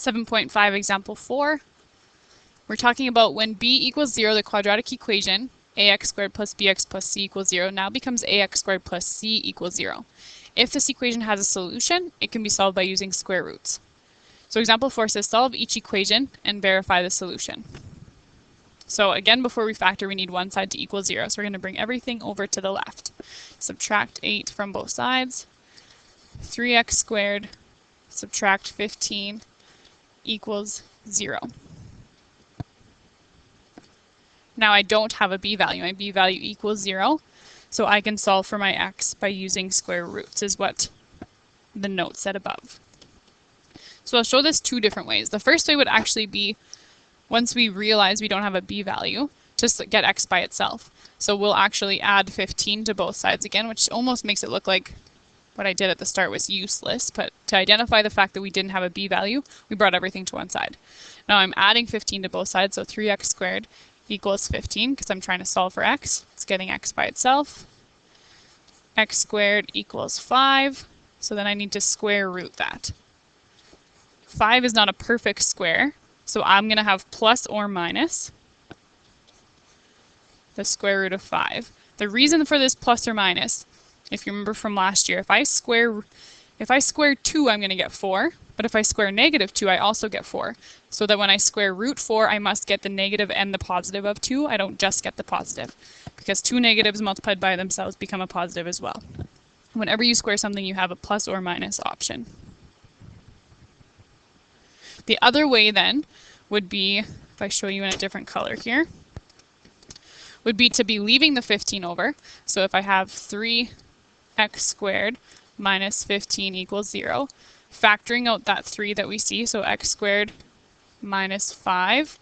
7.5 example 4. We're talking about when b equals 0, the quadratic equation ax squared plus bx plus c equals 0 now becomes ax squared plus c equals 0. If this equation has a solution, it can be solved by using square roots. So example 4 says solve each equation and verify the solution. So again, before we factor, we need one side to equal 0. So we're going to bring everything over to the left. Subtract 8 from both sides. 3x squared subtract 15 equals 0. Now I don't have a b value. My b value equals 0. So I can solve for my x by using square roots, is what the note said above. So I'll show this two different ways. The first way would actually be, once we realize we don't have a b value, just get x by itself. So we'll actually add 15 to both sides again, which almost makes it look like what I did at the start was useless. But to identify the fact that we didn't have a b value, we brought everything to one side. Now I'm adding 15 to both sides, so 3x squared equals 15, because I'm trying to solve for x. It's getting x by itself. X squared equals 5, so then I need to square root that. 5 is not a perfect square, so I'm going to have plus or minus the square root of 5. The reason for this plus or minus, if you remember from last year, if I square 2, I'm going to get 4. But if I square negative 2, I also get 4. So that when I square root 4, I must get the negative and the positive of 2. I don't just get the positive, because two negatives multiplied by themselves become a positive as well. Whenever you square something, you have a plus or minus option. The other way then would be, if I show you in a different color here, would be to be leaving the 15 over. So if I have 3x squared minus 15 equals 0, factoring out that 3 that we see, so x squared minus 5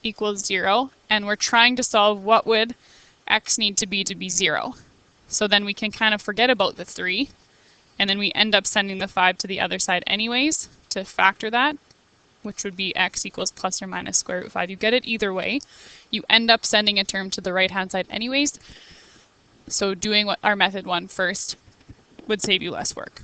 equals 0, and we're trying to solve what would x need to be 0. So then we can kind of forget about the 3, and then we end up sending the 5 to the other side anyways to factor that, which would be x equals plus or minus square root 5. You get it either way. You end up sending a term to the right-hand side anyways, so doing what our method 1 first would save you less work.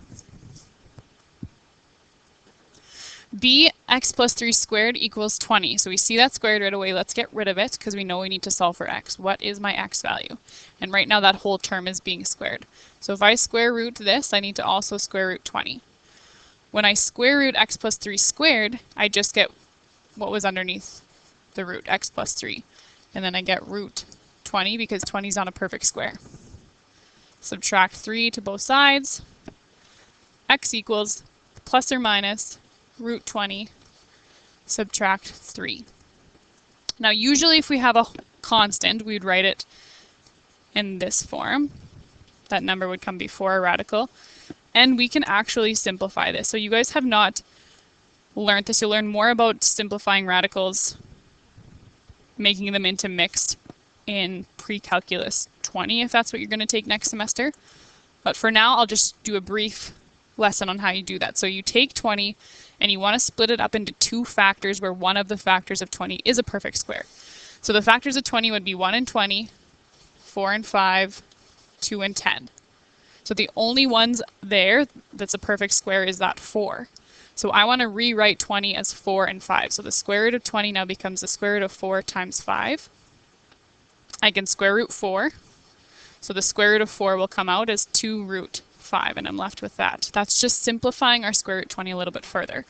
b x plus 3 squared equals 20. So we see that squared right away. Let's get rid of it because we know we need to solve for x. What is my x value? And right now that whole term is being squared. So if I square root this, I need to also square root 20. When I square root x plus 3 squared, I just get what was underneath the root, x plus 3. And then I get root 20 because 20 is not a perfect square. Subtract 3 to both sides. X equals plus or minus root 20, subtract 3. Now usually if we have a constant, we'd write it in this form. That number would come before a radical. And we can actually simplify this. So you guys have not learned this. You'll learn more about simplifying radicals, making them into mixed in pre-calculus 20, if that's what you're going to take next semester. But for now, I'll just do a brief lesson on how you do that. So you take 20 and you want to split it up into two factors where one of the factors of 20 is a perfect square. So the factors of 20 would be 1 and 20, 4 and 5, 2 and 10. So the only ones there that's a perfect square is that 4. So I want to rewrite 20 as 4 and 5. So the square root of 20 now becomes the square root of 4 times 5. I can square root 4. So the square root of 4 will come out as 2 root 5, and I'm left with that. That's just simplifying our square root 20 a little bit further.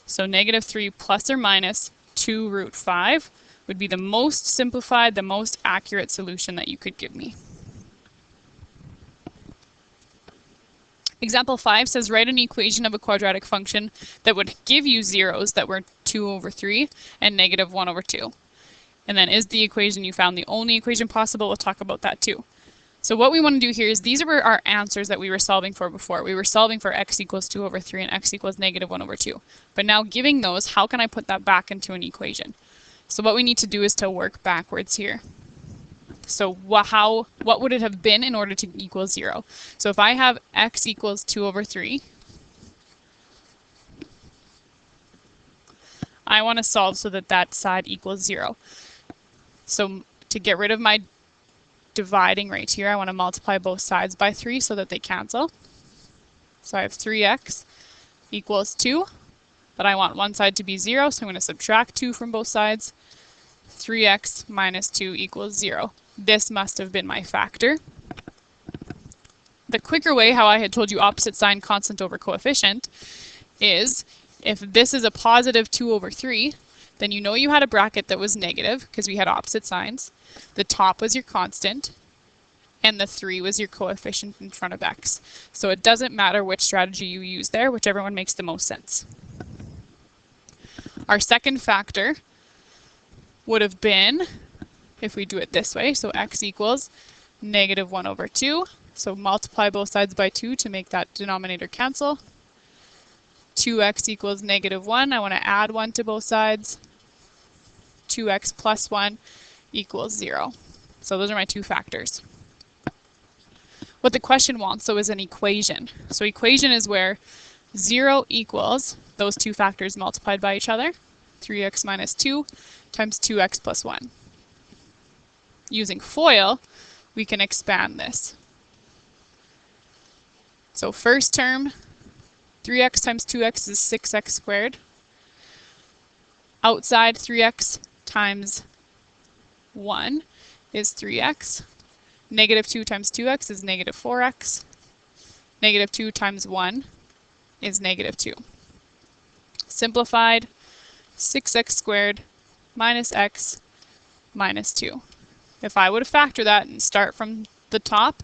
So negative 3 plus or minus 2 root 5 would be the most simplified, the most accurate solution that you could give me. Example 5 says write an equation of a quadratic function that would give you zeros that were 2 over 3 and negative 1 over 2. And then is the equation you found the only equation possible? We'll talk about that too. So what we want to do here is these are our answers that we were solving for before. We were solving for x equals 2 over 3 and x equals negative 1 over 2. But now giving those, how can I put that back into an equation? So what we need to do is to work backwards here. So what would it have been in order to equal 0? So if I have x equals 2 over 3, I want to solve so that that side equals 0. So to get rid of my dividing right here, I want to multiply both sides by 3 so that they cancel. So I have 3x equals 2, but I want one side to be 0, so I'm going to subtract 2 from both sides. 3x minus 2 equals 0. This must have been my factor. The quicker way, how I had told you opposite sign constant over coefficient, is if this is a positive 2 over 3, then you know you had a bracket that was negative because we had opposite signs. The top was your constant, and the 3 was your coefficient in front of x. So it doesn't matter which strategy you use there, whichever one makes the most sense. Our second factor would have been, if we do it this way, so x equals negative 1 over 2. So multiply both sides by 2 to make that denominator cancel. 2x equals negative 1. I want to add 1 to both sides. 2x plus 1 equals 0. So those are my two factors. What the question wants, though, is an equation. So equation is where 0 equals those two factors multiplied by each other, 3x minus 2 times 2x plus 1. Using FOIL, we can expand this. So first term, 3x times 2x is 6x squared. Outside 3x times 1 is 3x. Negative 2 times 2x is negative 4x. Negative 2 times 1 is negative 2. Simplified, 6x squared minus x minus 2. If I would factor that and start from the top,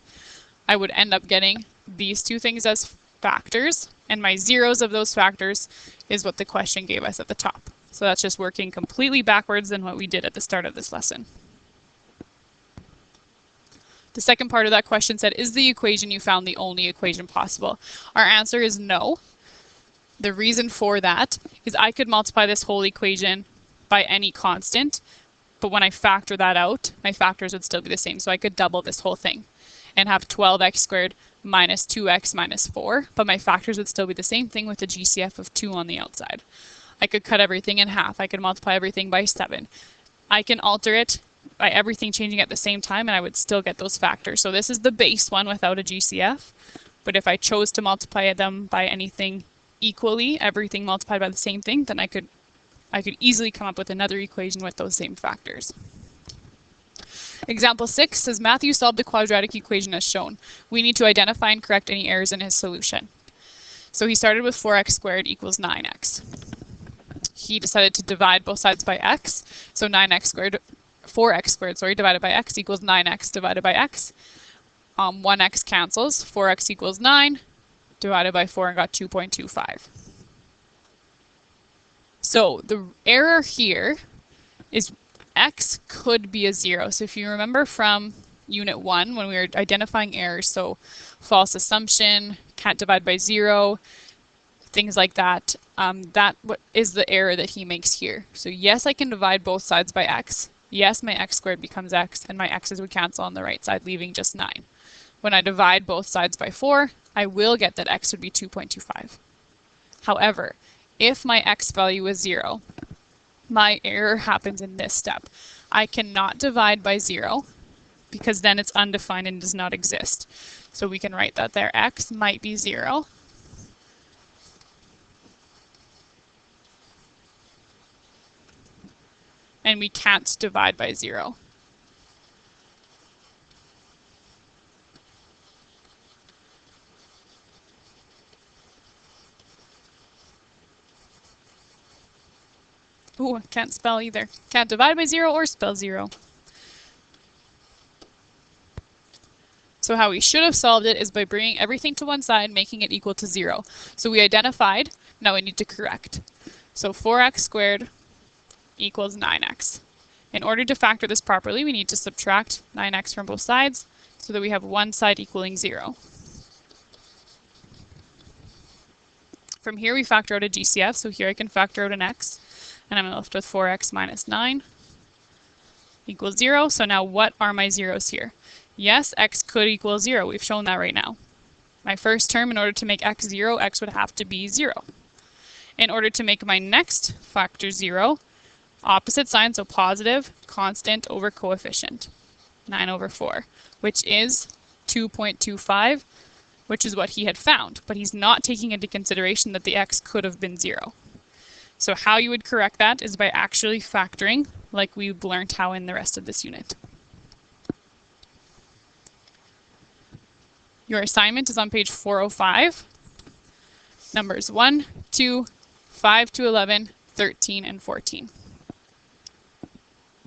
I would end up getting these two things as factors, and my zeros of those factors is what the question gave us at the top. So that's just working completely backwards than what we did at the start of this lesson. The second part of that question said, is the equation you found the only equation possible? Our answer is no. The reason for that is I could multiply this whole equation by any constant, but when I factor that out, my factors would still be the same. So I could double this whole thing and have 12x squared minus 2x minus 4, but my factors would still be the same thing with a GCF of 2 on the outside. I could cut everything in half. I could multiply everything by 7. I can alter it by everything changing at the same time, and I would still get those factors. So this is the base one without a GCF, but if I chose to multiply them by anything equally, everything multiplied by the same thing, then I could easily come up with another equation with those same factors. Example 6 says Matthew solved the quadratic equation as shown. We need to identify and correct any errors in his solution. So he started with 4x squared equals 9x. He decided to divide both sides by x. So 4x squared, divided by x equals 9x divided by x. 1x cancels. 4x equals 9 divided by 4 and got 2.25. So the error here is x could be a 0. So if you remember from Unit 1 when we were identifying errors, so false assumption, can't divide by 0, things like that, that is the error that he makes here. So yes, I can divide both sides by x. Yes, my x squared becomes x, and my x's would cancel on the right side, leaving just 9. When I divide both sides by 4, I will get that x would be 2.25. However, if my x value is 0, my error happens in this step. I cannot divide by 0 because then it's undefined and does not exist. So we can write that there. X might be 0. And we can't divide by 0. Ooh, can't spell either. Can't divide by 0 or spell 0. So how we should have solved it is by bringing everything to one side, making it equal to 0. So we identified, now we need to correct. So 4x squared equals 9x. In order to factor this properly, we need to subtract 9x from both sides so that we have one side equaling 0. From here we factor out a GCF, so here I can factor out an x, and I'm left with 4x minus 9 equals 0. So now what are my zeros here? Yes, x could equal 0. We've shown that right now. My first term, in order to make x 0, x would have to be 0. In order to make my next factor 0, opposite sign, so positive, constant over coefficient, 9 over 4, which is 2.25. which is what he had found, but he's not taking into consideration that the x could have been 0. So how you would correct that is by actually factoring, like we've learned how in the rest of this unit. Your assignment is on page 405, numbers 1, 2, 5 to 11, 13, and 14.